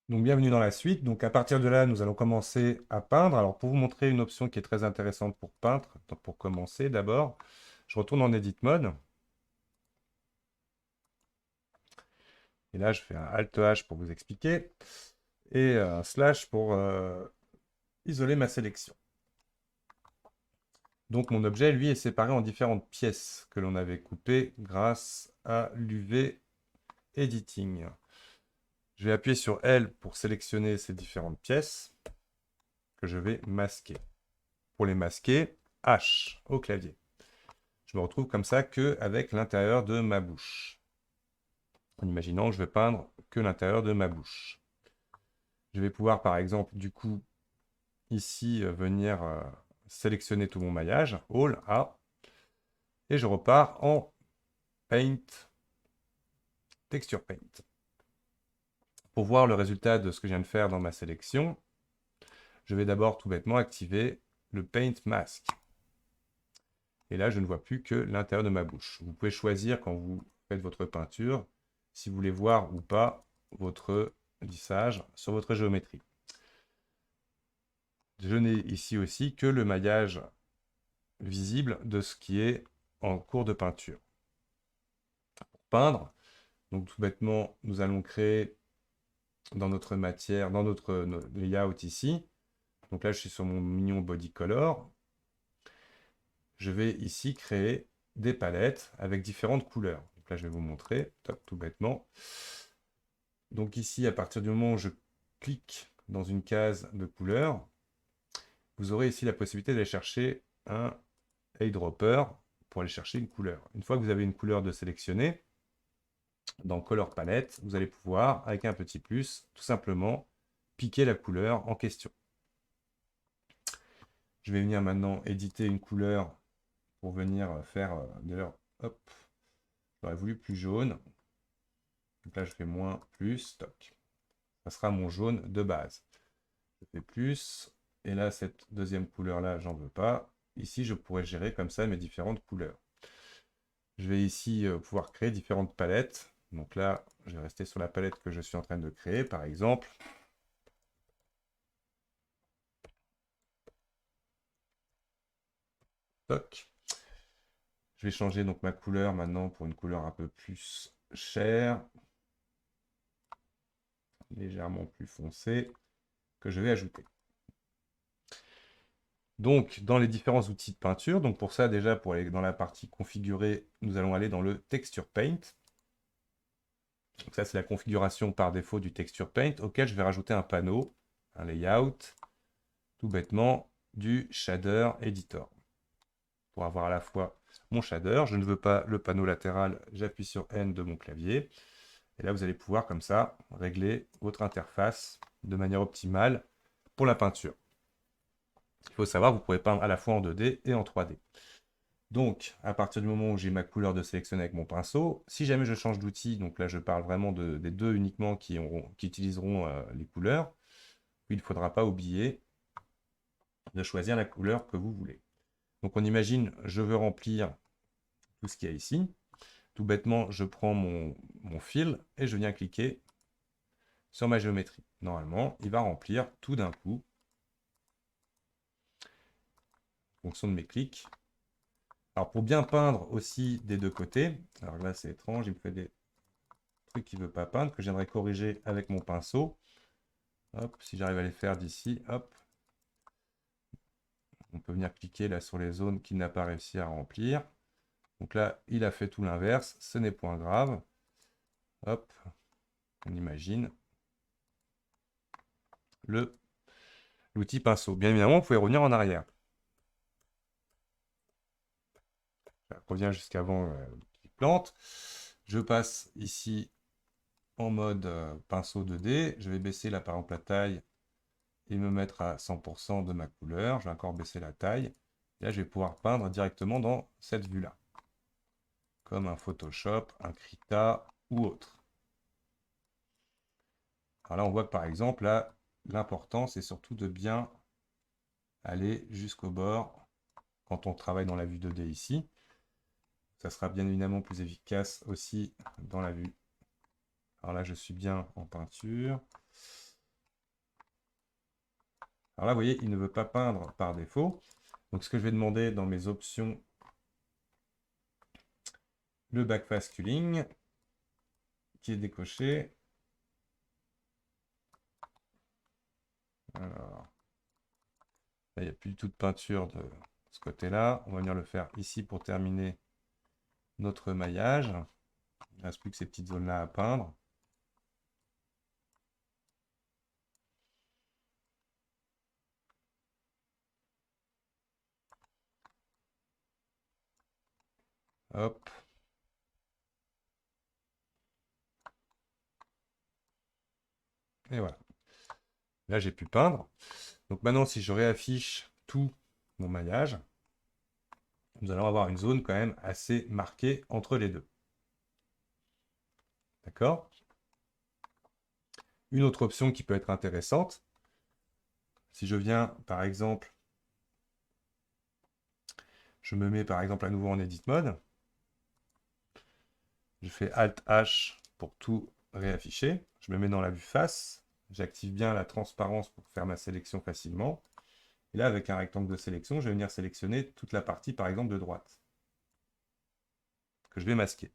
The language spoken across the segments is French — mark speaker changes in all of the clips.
Speaker 1: Donc bienvenue dans la suite. Donc à partir de là, nous allons commencer à peindre. Alors pour vous montrer une option qui est très intéressante pour peindre, donc pour commencer d'abord, je retourne en Edit Mode. Et là, je fais un Alt H pour vous expliquer. Et un slash pour isoler ma sélection. Donc mon objet, lui, est séparé en différentes pièces que l'on avait coupées grâce à l'UV Editing. Je vais appuyer sur L pour sélectionner ces différentes pièces que je vais masquer. Pour les masquer, H au clavier. Je me retrouve comme ça qu'avec l'intérieur de ma bouche. En imaginant que je vais peindre que l'intérieur de ma bouche. Je vais pouvoir par exemple du coup ici venir sélectionner tout mon maillage, All A, et je repars en Paint, Texture Paint. Pour voir le résultat de ce que je viens de faire dans ma sélection, je vais d'abord tout bêtement activer le Paint Mask. Et là, je ne vois plus que l'intérieur de ma bouche. Vous pouvez choisir quand vous faites votre peinture, si vous voulez voir ou pas votre lissage sur votre géométrie. Je n'ai ici aussi que le maillage visible de ce qui est en cours de peinture. Pour peindre, donc tout bêtement, nous allons créer dans notre matière, dans notre layout ici. Donc là, je suis sur mon mignon body color. Je vais ici créer des palettes avec différentes couleurs. Donc là, je vais vous montrer, tout bêtement. Donc ici, à partir du moment où je clique dans une case de couleurs, vous aurez ici la possibilité d'aller chercher un eyedropper pour aller chercher une couleur. Une fois que vous avez une couleur de sélectionner, dans Color Palette, vous allez pouvoir, avec un petit plus, tout simplement piquer la couleur en question. Je vais venir maintenant éditer une couleur pour venir faire, d'ailleurs, hop, j'aurais voulu plus jaune. Donc là, je fais moins, plus, stock. Ça sera mon jaune de base. Je fais plus, et là, cette deuxième couleur-là, j'en veux pas. Ici, je pourrais gérer comme ça mes différentes couleurs. Je vais ici pouvoir créer différentes palettes. Donc là, je vais rester sur la palette que je suis en train de créer, par exemple. Toc. Je vais changer donc ma couleur maintenant pour une couleur un peu plus chère, légèrement plus foncée, que je vais ajouter. Donc, dans les différents outils de peinture, donc pour ça, déjà, pour aller dans la partie configurée, nous allons aller dans le Texture Paint. Donc ça, c'est la configuration par défaut du Texture Paint, auquel je vais rajouter un panneau, un layout, tout bêtement, du Shader Editor. Pour avoir à la fois mon shader, je ne veux pas le panneau latéral, j'appuie sur N de mon clavier. Et là, vous allez pouvoir, comme ça, régler votre interface de manière optimale pour la peinture. Il faut savoir, vous pouvez peindre à la fois en 2D et en 3D. Donc, à partir du moment où j'ai ma couleur de sélectionner avec mon pinceau, si jamais je change d'outil, donc là je parle vraiment des deux uniquement qui utiliseront les couleurs, il ne faudra pas oublier de choisir la couleur que vous voulez. Donc on imagine, je veux remplir tout ce qu'il y a ici. Tout bêtement, je prends mon fil et je viens cliquer sur ma géométrie. Normalement, il va remplir tout d'un coup, en fonction de mes clics. Alors pour bien peindre aussi des deux côtés, alors là c'est étrange, il me fait des trucs qu'il ne veut pas peindre, que je viendrai corriger avec mon pinceau. Hop, si j'arrive à les faire d'ici, hop. On peut venir cliquer là sur les zones qu'il n'a pas réussi à remplir. Donc là, il a fait tout l'inverse, ce n'est point grave. Hop, on imagine l'outil pinceau. Bien évidemment, vous pouvez revenir en arrière. Je reviens jusqu'avant l'outil plante. Je passe ici en mode pinceau 2D. Je vais baisser là, par exemple la taille et me mettre à 100% de ma couleur. Je vais encore baisser la taille. Et là, je vais pouvoir peindre directement dans cette vue-là. Comme un Photoshop, un Krita ou autre. Alors là, on voit que par exemple, là, l'important, c'est surtout de bien aller jusqu'au bord quand on travaille dans la vue 2D ici. Ça sera bien évidemment plus efficace aussi dans la vue. Alors là, je suis bien en peinture. Alors là, vous voyez, il ne veut pas peindre par défaut. Donc ce que je vais demander dans mes options, le backface culling, qui est décoché. Alors, là, il n'y a plus du tout de peinture de ce côté-là. On va venir le faire ici pour terminer notre maillage. Il ne reste plus que ces petites zones-là à peindre. Hop. Et voilà. Là, j'ai pu peindre. Donc maintenant, si je réaffiche tout mon maillage, nous allons avoir une zone quand même assez marquée entre les deux. D'accord? Une autre option qui peut être intéressante, si je viens par exemple, je me mets par exemple à nouveau en Edit Mode, je fais Alt H pour tout réafficher, je me mets dans la vue face, j'active bien la transparence pour faire ma sélection facilement, et là avec un rectangle de sélection, je vais venir sélectionner toute la partie par exemple de droite, que je vais masquer.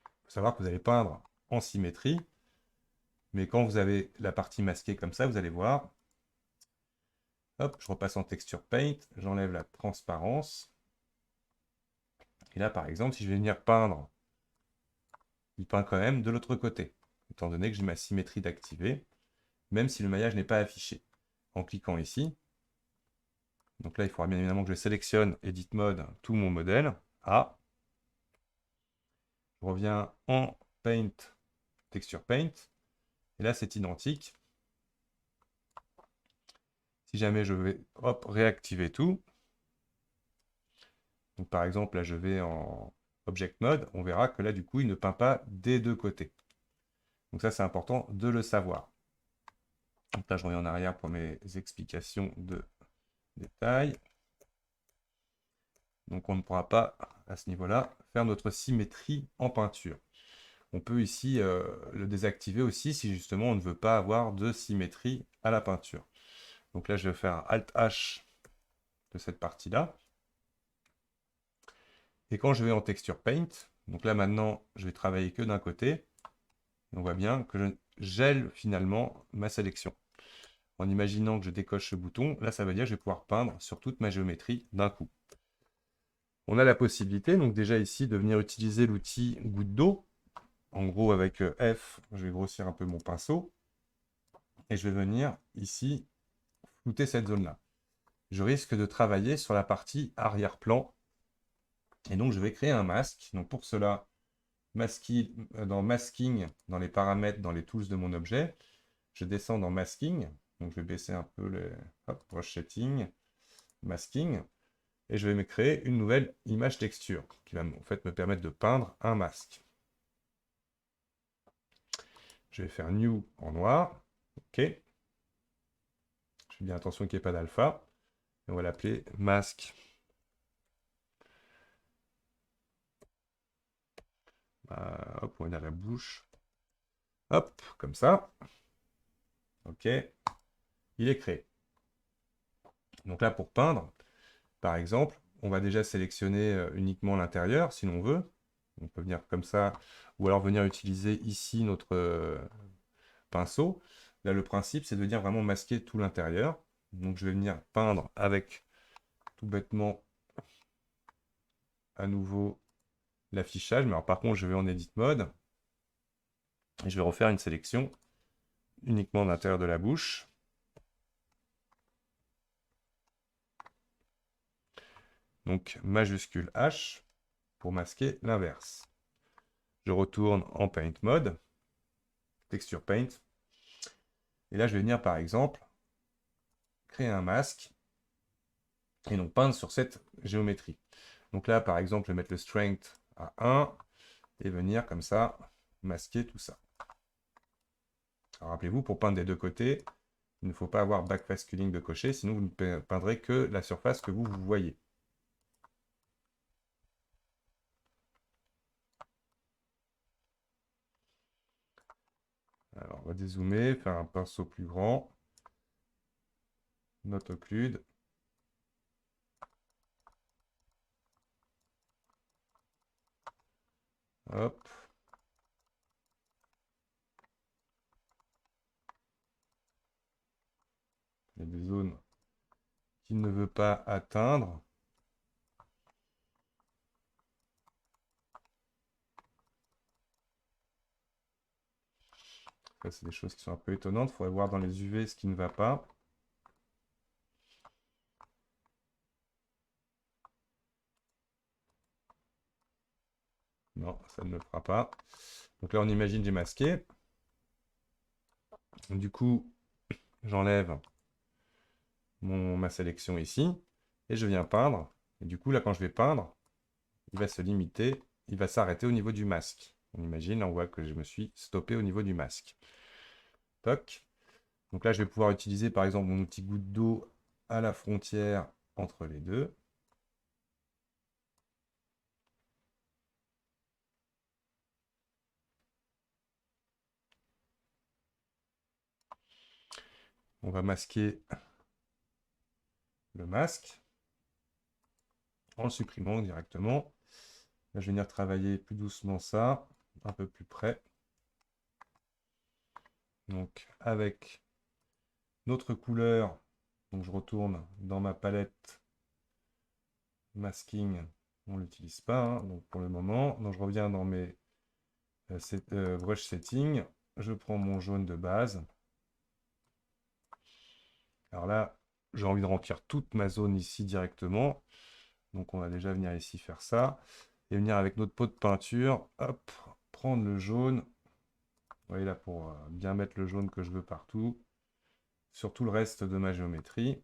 Speaker 1: Il faut savoir que vous allez peindre en symétrie, mais quand vous avez la partie masquée comme ça, vous allez voir, hop, je repasse en Texture Paint, j'enlève la transparence, et là par exemple, si je vais venir peindre, il peint quand même de l'autre côté, étant donné que j'ai ma symétrie d'activer, même si le maillage n'est pas affiché. En cliquant ici, donc là il faudra bien évidemment que je sélectionne Edit Mode, tout mon modèle, A, je reviens en Paint, Texture Paint, et là c'est identique. Si jamais je vais hop, réactiver tout, donc par exemple là je vais en Object Mode, on verra que là du coup il ne peint pas des deux côtés. Donc ça c'est important de le savoir. Donc là je reviens en arrière pour mes explications de détails. Donc on ne pourra pas, à ce niveau-là, faire notre symétrie en peinture. On peut ici le désactiver aussi si justement on ne veut pas avoir de symétrie à la peinture. Donc là je vais faire Alt H de cette partie-là. Et quand je vais en Texture Paint, donc là maintenant je vais travailler que d'un côté, on voit bien que je gèle finalement ma sélection. En imaginant que je décoche ce bouton, là ça veut dire que je vais pouvoir peindre sur toute ma géométrie d'un coup. On a la possibilité, donc déjà ici, de venir utiliser l'outil goutte d'eau. En gros, avec F, je vais grossir un peu mon pinceau. Et je vais venir ici flouter cette zone-là. Je risque de travailler sur la partie arrière-plan. Et donc, je vais créer un masque. Donc, pour cela, dans Masking, dans les paramètres, dans les tools de mon objet, je descends dans Masking. Donc, je vais baisser un peu le Brush Setting, Masking. Et je vais me créer une nouvelle image texture qui va en fait me permettre de peindre un masque. Je vais faire New en noir. OK. Je fais bien attention qu'il n'y ait pas d'alpha. On va l'appeler masque. Hop, on va dire la bouche. Hop, comme ça. OK. Il est créé. Donc là, pour peindre, par exemple, on va déjà sélectionner uniquement l'intérieur, si l'on veut. On peut venir comme ça, ou alors venir utiliser ici notre pinceau. Là, le principe, c'est de venir vraiment masquer tout l'intérieur. Donc, je vais venir peindre avec, tout bêtement, à nouveau, l'affichage. Mais alors, par contre, je vais en Edit Mode. Et je vais refaire une sélection uniquement de l'intérieur de la bouche. Donc, majuscule H pour masquer l'inverse. Je retourne en Paint Mode, Texture Paint. Et là, je vais venir, par exemple, créer un masque et donc peindre sur cette géométrie. Donc là, par exemple, je vais mettre le Strength à 1 et venir comme ça masquer tout ça. Alors rappelez-vous, pour peindre des deux côtés, il ne faut pas avoir backface culling de cocher, sinon vous ne peindrez que la surface que vous voyez. Alors, on va dézoomer, faire un pinceau plus grand. Not occlude. Hop. Il y a des zones qu'il ne veut pas atteindre. Ça, c'est des choses qui sont un peu étonnantes. Il faudrait voir dans les UV ce qui ne va pas. Non, ça ne le fera pas. Donc là, on imagine j'ai masqué. Du coup, j'enlève ma sélection ici. Et je viens peindre. Et du coup, là, quand je vais peindre, il va se limiter. Il va s'arrêter au niveau du masque. On imagine, là, on voit que je me suis stoppé au niveau du masque. Toc. Donc là, je vais pouvoir utiliser, par exemple, mon outil goutte d'eau à la frontière entre les deux. On va masquer le masque en le supprimant directement. Là, je vais venir travailler plus doucement ça, un peu plus près. Donc, avec notre couleur, donc je retourne dans ma palette masking. On ne l'utilise pas, hein, donc pour le moment. Donc, je reviens dans mes brush settings. Je prends mon jaune de base. Alors là, j'ai envie de remplir toute ma zone ici directement. Donc, on va déjà venir ici faire ça. Et venir avec notre pot de peinture, hop, prendre le jaune. Vous voyez là, pour bien mettre le jaune que je veux partout, sur tout le reste de ma géométrie.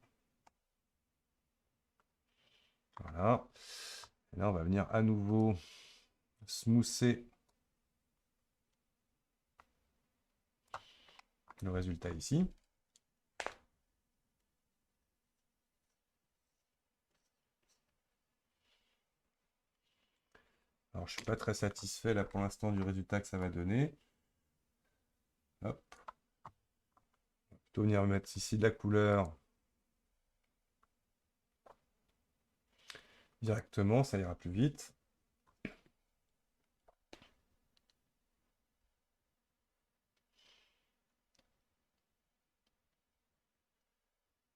Speaker 1: Voilà. Et là, on va venir à nouveau smoother le résultat ici. Alors, je ne suis pas très satisfait là pour l'instant du résultat que ça va donner. Hop. On va plutôt venir mettre ici de la couleur directement, ça ira plus vite.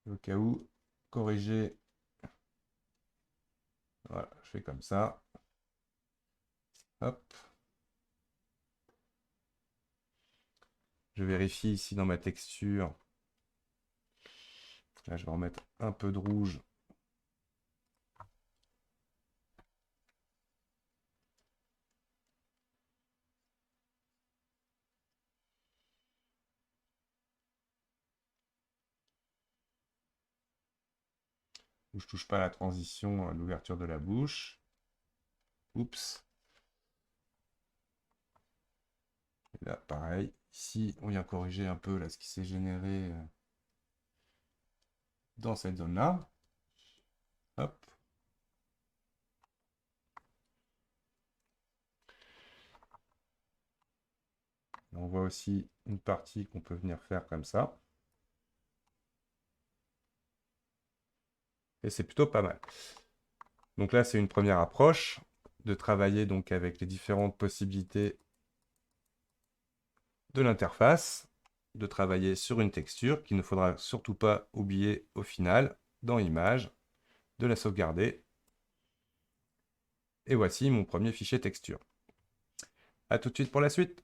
Speaker 1: Au cas où, corriger. Voilà, je fais comme ça. Hop. Je vérifie ici dans ma texture. Là, je vais remettre un peu de rouge. Où je touche pas à la transition à l'ouverture de la bouche. Oups. Et là, pareil. Ici, on vient corriger un peu là, ce qui s'est généré dans cette zone-là. Hop. On voit aussi une partie qu'on peut venir faire comme ça. Et c'est plutôt pas mal. Donc là, c'est une première approche de travailler donc avec les différentes possibilités de l'interface, de travailler sur une texture qu'il ne faudra surtout pas oublier au final, dans Images, de la sauvegarder. Et voici mon premier fichier texture. A tout de suite pour la suite.